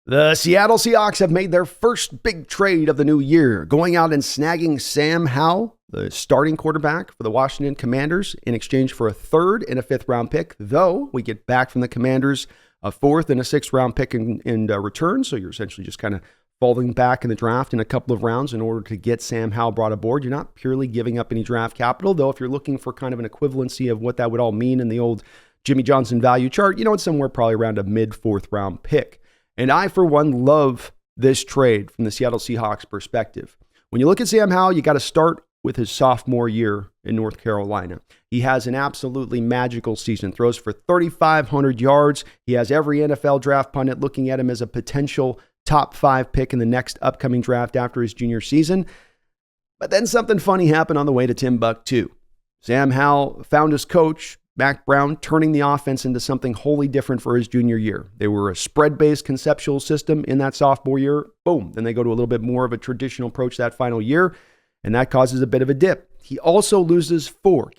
The Seattle Seahawks have made their first big trade of the new year, going out and snagging Sam Howell, the starting quarterback for the Washington Commanders, in exchange for a third and a fifth round pick, though we get back from the Commanders a fourth and a sixth round pick in return. So you're essentially just kind of falling back in the draft in a couple of rounds in order to get Sam Howell brought aboard. You're not purely giving up any draft capital, though if you're looking for kind of an equivalency of what that would all mean in the old Jimmy Johnson value chart, it's somewhere probably around a mid-fourth round pick. And I, for one, love this trade from the Seattle Seahawks perspective. When you look at Sam Howell, you got to start with his sophomore year in North Carolina. He has an absolutely magical season, throws for 3,500 yards. He has every NFL draft pundit looking at him as a potential top 5 pick in the next upcoming draft after his junior season. But then something funny happened on the way to Timbuktu. Sam Howell found his coach, Mac Brown, turning the offense into something wholly different for his junior year. They were a spread-based conceptual system in that sophomore year. Boom. Then they go to a little bit more of a traditional approach that final year, and that causes a bit of a dip. He also loses 4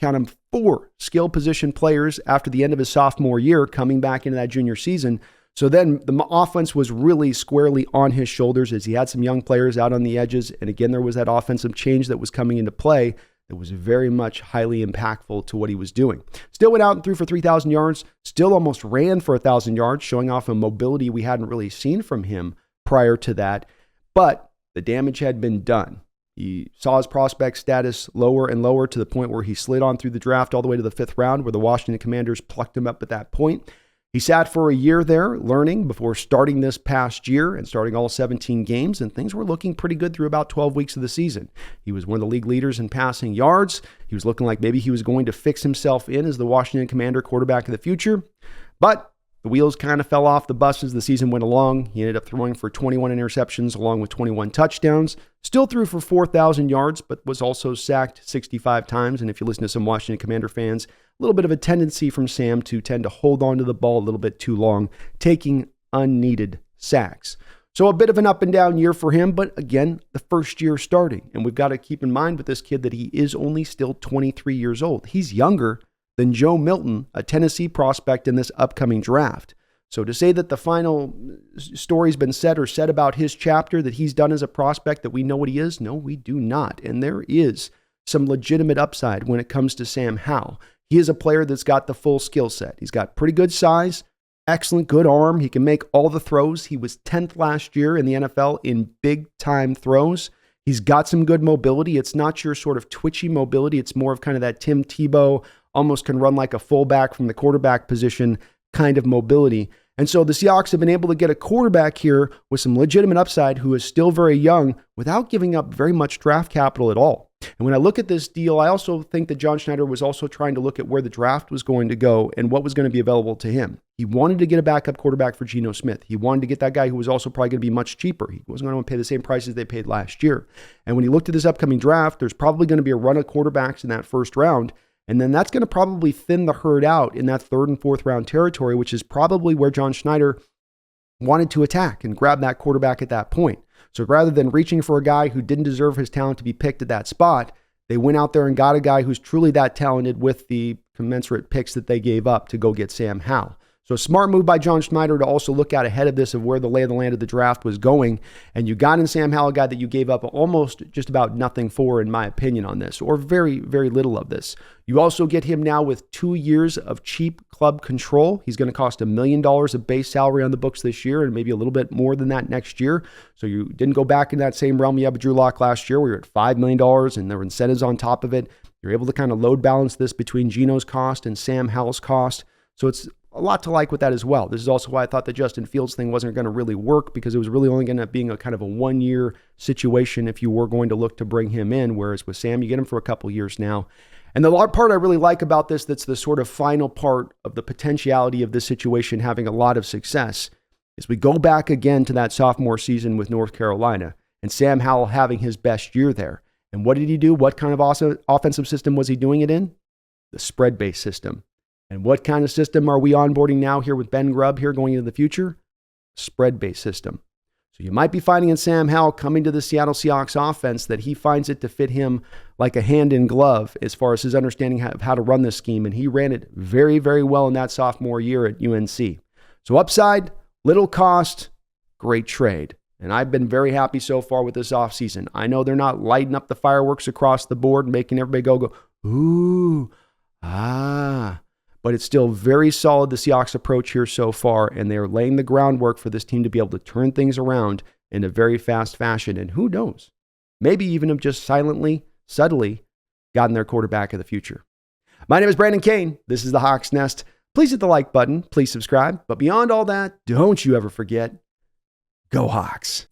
skill position players after the end of his sophomore year, coming back into that junior season. So then the offense was really squarely on his shoulders as he had some young players out on the edges. And again, there was that offensive change that was coming into play that was very much highly impactful to what he was doing. Still went out and threw for 3,000 yards, still almost ran for 1,000 yards, showing off a mobility we hadn't really seen from him prior to that. But the damage had been done. He saw his prospect status lower and lower to the point where he slid on through the draft all the way to the 5th round, where the Washington Commanders plucked him up at that point. He sat for a year there learning before starting this past year and starting all 17 games, and things were looking pretty good through about 12 weeks of the season. He was one of the league leaders in passing yards. He was looking like maybe he was going to fix himself in as the Washington Commander quarterback of the future, but the wheels kind of fell off the bus as the season went along. He ended up throwing for 21 interceptions along with 21 touchdowns. Still threw for 4,000 yards, but was also sacked 65 times. And if you listen to some Washington Commander fans, a little bit of a tendency from Sam to tend to hold on to the ball a little bit too long, taking unneeded sacks. So a bit of an up and down year for him, but again, the first year starting. And we've got to keep in mind with this kid that he is only still 23 years old. He's younger than Joe Milton, a Tennessee prospect in this upcoming draft. So to say that the final story's been said or said about his chapter that he's done as a prospect, that we know what he is, no, we do not. And there is some legitimate upside when it comes to Sam Howell. He is a player that's got the full skill set. He's got pretty good size, excellent, good arm. He can make all the throws. He was 10th last year in the NFL in big-time throws. He's got some good mobility. It's not your sort of twitchy mobility. It's more of kind of that Tim Tebow, almost can run like a fullback from the quarterback position kind of mobility. And so the Seahawks have been able to get a quarterback here with some legitimate upside who is still very young without giving up very much draft capital at all. And when I look at this deal, I also think that John Schneider was also trying to look at where the draft was going to go and what was going to be available to him. He wanted to get a backup quarterback for Geno Smith. He wanted to get that guy who was also probably going to be much cheaper. He wasn't going to pay the same prices they paid last year. And when he looked at this upcoming draft, there's probably going to be a run of quarterbacks in that first round. And then that's going to probably thin the herd out in that 3rd and 4th round territory, which is probably where John Schneider wanted to attack and grab that quarterback at that point. So rather than reaching for a guy who didn't deserve his talent to be picked at that spot, they went out there and got a guy who's truly that talented with the commensurate picks that they gave up to go get Sam Howell. So a smart move by John Schneider to also look out ahead of this of where the lay of the land of the draft was going. And you got in Sam Howell, a guy that you gave up almost just about nothing for, in my opinion, on this, or very, very little of this. You also get him now with 2 years of cheap club control. He's going to cost $1 million of base salary on the books this year and maybe a little bit more than that next year. So you didn't go back in that same realm you had with Drew Lock last year where you're at $5 million and there were incentives on top of it. You're able to kind of load balance this between Geno's cost and Sam Howell's cost. So it's a lot to like with that as well. This is also why I thought the Justin Fields thing wasn't going to really work, because it was really only going to be a kind of a 1-year situation if you were going to look to bring him in, whereas with Sam, you get him for a couple years now. And the part I really like about this, that's the sort of final part of the potentiality of this situation having a lot of success, is we go back again to that sophomore season with North Carolina and Sam Howell having his best year there. And what did he do? What kind of offensive system was he doing it in? The spread-based system. And what kind of system are we onboarding now here with Ben Grubb here going into the future? Spread-based system. So you might be finding in Sam Howell coming to the Seattle Seahawks offense that he finds it to fit him like a hand in glove as far as his understanding of how to run this scheme. And he ran it very, very well in that sophomore year at UNC. So upside, little cost, great trade. And I've been very happy so far with this offseason. I know they're not lighting up the fireworks across the board and making everybody go, ooh, ah. But it's still very solid, the Seahawks approach here so far, and they're laying the groundwork for this team to be able to turn things around in a very fast fashion. And who knows, maybe even have just silently, subtly gotten their quarterback of the future. My name is Brandon Kane. This is the Hawks Nest. Please hit the like button. Please subscribe. But beyond all that, don't you ever forget, go Hawks.